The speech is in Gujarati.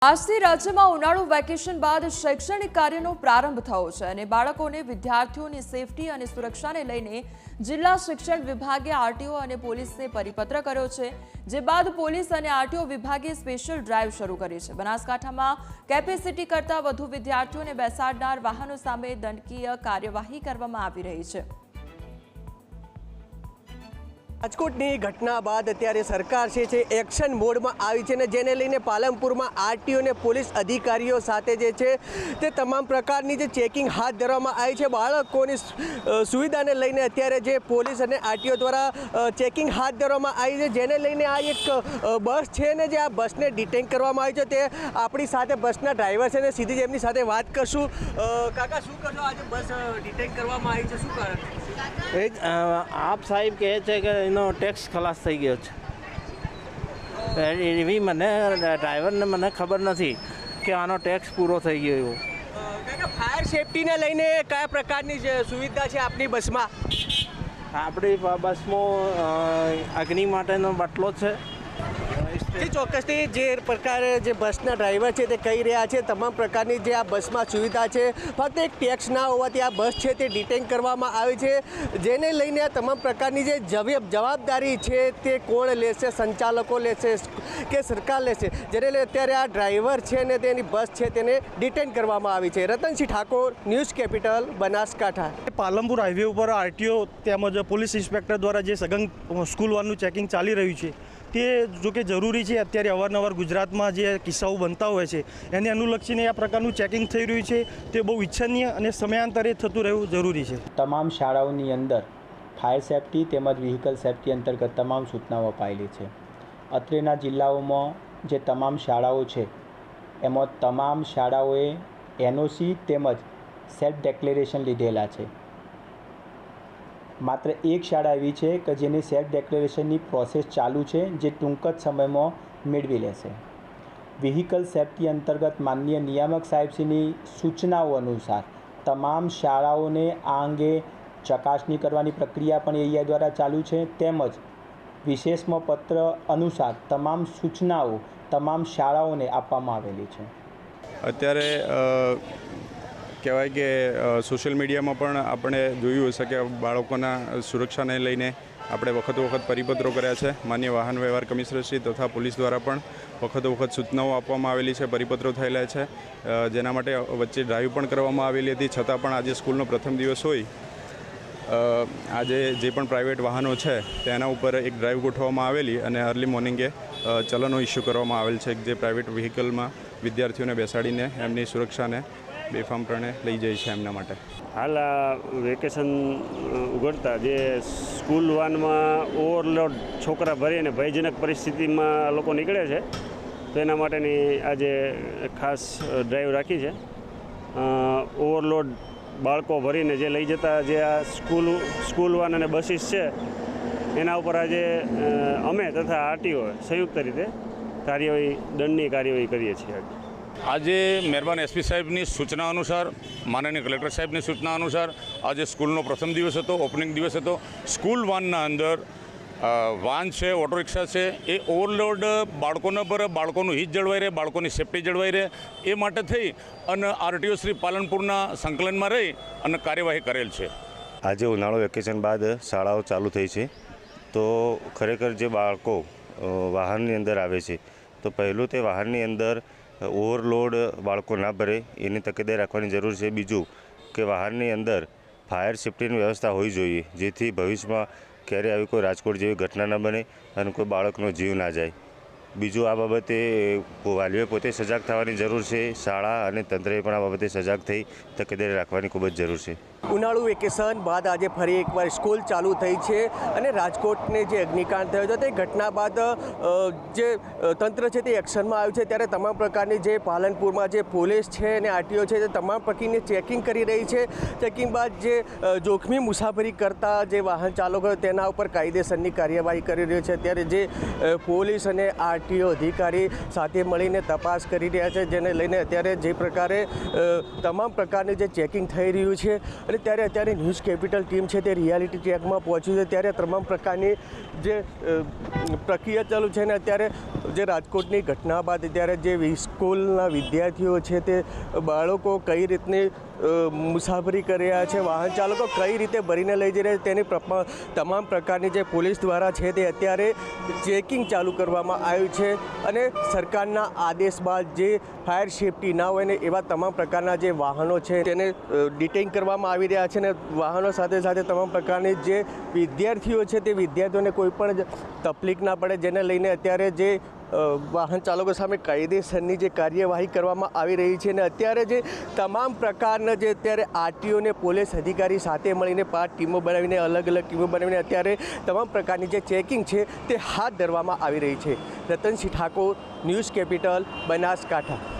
આજથી રાજ્યમાં ઉનાળુ વેકેશન બાદ શૈક્ષણિક કાર્યનો પ્રારંભ થયો છે અને બાળકોને વિદ્યાર્થીઓની સેફટી અને સુરક્ષાને લઈને જિલ્લા શિક્ષણ વિભાગે આરટીઓ અને પોલીસને પરિપત્ર કર્યો છે, જે બાદ પોલીસ અને આરટીઓ વિભાગે સ્પેશિયલ ડ્રાઈવ શરૂ કરી છે। બનાસકાંઠામાં કેપેસિટી કરતાં વધુ વિદ્યાર્થીઓને બેસાડનાર વાહનો સામે દંડકીય કાર્યવાહી કરવામાં આવી રહી છે। રાજકોટની ઘટના બાદ અત્યારે સરકાર છે એક્શન મોડમાં આવી છે, ને જેને લઈને પાલનપુરમાં આરટીઓ અને પોલીસ અધિકારીઓ સાથે જે છે તે તમામ પ્રકારની જે ચેકિંગ હાથ ધરવામાં આવી છે। બાળકોની સુવિધાને લઈને અત્યારે જે પોલીસ અને આરટીઓ દ્વારા ચેકિંગ હાથ ધરવામાં આવી છે, જેને લઈને આ એક બસ છે ને જે આ બસને ડિટેન કરવામાં આવી છે, તે આપણી સાથે બસના ડ્રાઈવર છે ને સીધી જ એમની સાથે વાત કરશું। કાકા, શું કરશો? આજે બસ ડિટેન કરવામાં આવી છે, શું કારણ? આપ સાહેબ કહે છે કે એનો ટેક્સ ખલાસ થઈ ગયો છે, એવી મને ડ્રાઈવરને મને ખબર નથી કે આનો ટેક્સ પૂરો થઈ ગયો એવો। ફાયર સેફટીને લઈને કયા પ્રકારની સુવિધા છે આપની બસમાં? આપણી બસમાં અગ્નિ માટેનો બાટલો છે। ચોક્કસથી જે પ્રકારે જે બસના ડ્રાઈવર છે તે કહી રહ્યા છે, તમામ પ્રકારની જે આ બસમાં સુવિધા છે, ફક્ત એક ટેક્સ ના હોવાથી આ બસ છે તે ડિટેન કરવામાં આવી છે, જેને લઈને આ તમામ પ્રકારની જે જવાબદારી છે તે કોણ લેશે? સંચાલકો લેશે કે સરકાર લેશે? જેને લઈને અત્યારે આ ડ્રાઈવર છે ને તેની બસ છે તેને ડિટેન કરવામાં આવી છે। Ratansinh Thakor, news capital, Banaskantha. Palanpur highway ઉપર આરટીઓ તેમજ પોલીસ ઇન્સ્પેક્ટર દ્વારા જે સઘન સ્કૂલ વાનનું ચેકિંગ ચાલી રહ્યું છે તે જો કે જરૂરી છે। અત્યારે અવારનવાર ગુજરાતમાં જે કિસ્સાઓ બનતા હોય છે એને અનુલક્ષીને આ પ્રકારનું ચેકિંગ થઈ રહ્યું છે, તે બહુ ઈચ્છનીય અને સમયાંતરે થતું રહેવું જરૂરી છે। તમામ શાળાઓની અંદર ફાયર સેફટી તેમજ વ્હીકલ સેફટી અંતર્ગત તમામ સૂચનાઓ અપાયેલી છે। અત્રેના જિલ્લાઓમાં જે તમામ શાળાઓ છે એમાં તમામ શાળાઓએ એનઓસી તેમજ સેલ્ફ ડિક્લેરેશન લીધેલા છે। માત્ર એક શાળા એવી છે કે જેની સેલ્ફ ડિક્લેરેશનની પ્રોસેસ ચાલુ છે, જે ટૂંક જ સમયમાં મેળવી લેશે। વ્હીકલ સેફટી અંતર્ગત માનનીય નિયામક સાહેબશ્રીની સૂચનાઓ અનુસાર તમામ શાળાઓને આ અંગે ચકાસણી કરવાની પ્રક્રિયા પણ એરિયા દ્વારા ચાલુ છે, તેમજ વિશેષમાં પત્ર અનુસાર તમામ સૂચનાઓ તમામ શાળાઓને આપવામાં આવેલી છે। અત્યારે કહેવાય કે સોશિયલ મીડિયામાં પણ આપણે જોયું હશે કે બાળકોના સુરક્ષાને લઈને આપણે વખત પરિપત્રો કર્યા છે। માન્ય વાહન વ્યવહાર કમિશનરશ્રી તથા પોલીસ દ્વારા પણ વખત સૂચનાઓ આપવામાં આવેલી છે, પરિપત્રો થયેલા છે, જેના માટે વચ્ચે ડ્રાઈવ પણ કરવામાં આવેલી હતી। છતાં પણ આજે સ્કૂલનો પ્રથમ દિવસ હોય, આજે જે પણ પ્રાઇવેટ વાહનો છે તેના ઉપર એક ડ્રાઈવ ગોઠવવામાં આવેલી અને અર્લી મોર્નિંગે ચલનો ઇસ્યુ કરવામાં આવેલ છે, જે પ્રાઇવેટ વ્હીકલમાં વિદ્યાર્થીઓને બેસાડીને એમની સુરક્ષાને બેફામપણે લઈ જાય છે એમના માટે। હાલ આ વેકેશન ઉઘડતા જે સ્કૂલ વાનમાં ઓવરલોડ છોકરા ભરીને ભયજનક પરિસ્થિતિમાં લોકો નીકળે છે, તો એના માટેની આજે ખાસ ડ્રાઈવ રાખી છે। ઓવરલોડ બાળકો ભરીને જે લઈ જતા જે આ સ્કૂલ વાન અને બસીસ છે એના ઉપર આજે અમે તથા આરટીઓ સંયુક્ત રીતે દંડની કાર્યવાહી કરીએ છીએ। આજે મહેરબાન એસપી સાહેબની સૂચના અનુસાર, માનનીય કલેક્ટર સાહેબની સૂચના અનુસાર આજે સ્કૂલનો પ્રથમ દિવસ હતો, ઓપનિંગ દિવસ હતો। સ્કૂલ વાનના અંદર વાન છે, ઓટો રિક્ષા છે, એ ઓવરલોડ બાળકોના પર બાળકોનું હિત જળવાઈ રહે, બાળકોની સેફટી જળવાઈ રહે એ માટે થઈ અને આરટીઓ શ્રી પાલનપુરના સંકલનમાં રહી અને કાર્યવાહી કરેલ છે। આજે ઉનાળુ વેકેશન બાદ શાળાઓ ચાલુ થઈ છે, તો ખરેખર જે બાળકો વાહનની અંદર આવે છે તો પહેલું તે વાહનની અંદર ઓવરલોડ બાળકો ના ભરે એની તકેદારી રાખવાની જરૂર છે। બીજું કે વાહનની અંદર ફાયર સેફ્ટીની વ્યવસ્થા હોવી જોઈએ, જેથી ભવિષ્યમાં ક્યારેય આવી કોઈ રાજકોટ જેવી ઘટના ન બને અને કોઈ બાળકનો જીવ ના જાય। બીજું આ બાબતે વાલીઓએ પોતે સજાગ થવાની જરૂર છે, શાળા અને તંત્રએ પણ આ બાબતે સજાગ થઈ તકેદારી રાખવાની ખૂબ જ જરૂર છે। ઉનાળુ વેકેશન બાદ આજે ફરી એકવાર સ્કૂલ ચાલુ થઈ છે અને રાજકોટને જે અગ્નિકાંડ થયો હતો તે ઘટના બાદ જે તંત્ર છે તે એક્શનમાં આવ્યું છે, ત્યારે તમામ પ્રકારની જે પાલનપુરમાં જે પોલીસ છે અને આરટીઓ છે તે તમામ પ્રકારની ચેકિંગ કરી રહી છે। ચેકિંગ બાદ જે જોખમી મુસાફરી કરતા જે વાહન ચાલકો તેના ઉપર કાયદેસરની કાર્યવાહી કરી રહી છે, ત્યારે જે પોલીસ અને આરટીઓ અધિકારી સાથે મળીને તપાસ કરી રહ્યા છે, જેને લઈને અત્યારે જે પ્રકારે તમામ પ્રકારની જે ચેકિંગ થઈ રહ્યું છે અને ત્યારે અત્યારે ન્યૂઝ કેપિટલ ટીમ છે તે રિયાલિટી ચેકમાં પહોંચ્યું છે, ત્યારે તમામ પ્રકારની જે પ્રક્રિયા ચાલુ છે. અને અત્યારે જે રાજકોટની ઘટના બાદ અત્યારે જે સ્કૂલના વિદ્યાર્થીઓ છે તે બાળકો કઈ રીતની મુસાફરી કરી રહ્યા છે, વાહન ચાલકો કઈ રીતે ભરીને લઈ જઈ રહ્યા છે, તેની તમામ પ્રકારની જે પોલીસ દ્વારા છે તે અત્યારે ચેકિંગ ચાલુ કરવામાં આવ્યું છે. અને સરકારના આદેશ બાદ જે ફાયર સેફટી ના હોય ને એવા તમામ પ્રકારના જે વાહનો છે તેને ડિટેઇન કરવામાં આવી રહ્યા છે. અને વાહનો સાથે સાથે તમામ પ્રકારની જે વિદ્યાર્થીઓ છે તે વિદ્યાર્થીઓને કોઈ પણ તકલીફ ના પડે, જેને લઈને અત્યારે જે વાહન ચાલકો સામે કાયદેસરની જે કાર્યવાહી કરવામાં આવી રહી છે. અને અત્યારે જે તમામ પ્રકારના જે અત્યારે આરટીઓ ને પોલીસ અધિકારી સાથે મળીને 5 ટીમો બનાવીને અલગ અલગ ટીમો બનાવીને અત્યારે તમામ પ્રકારની જે ચેકિંગ છે તે હાથ ધરવામાં આવી રહી છે. Ratansinh Thakor, news capital, Banaskantha.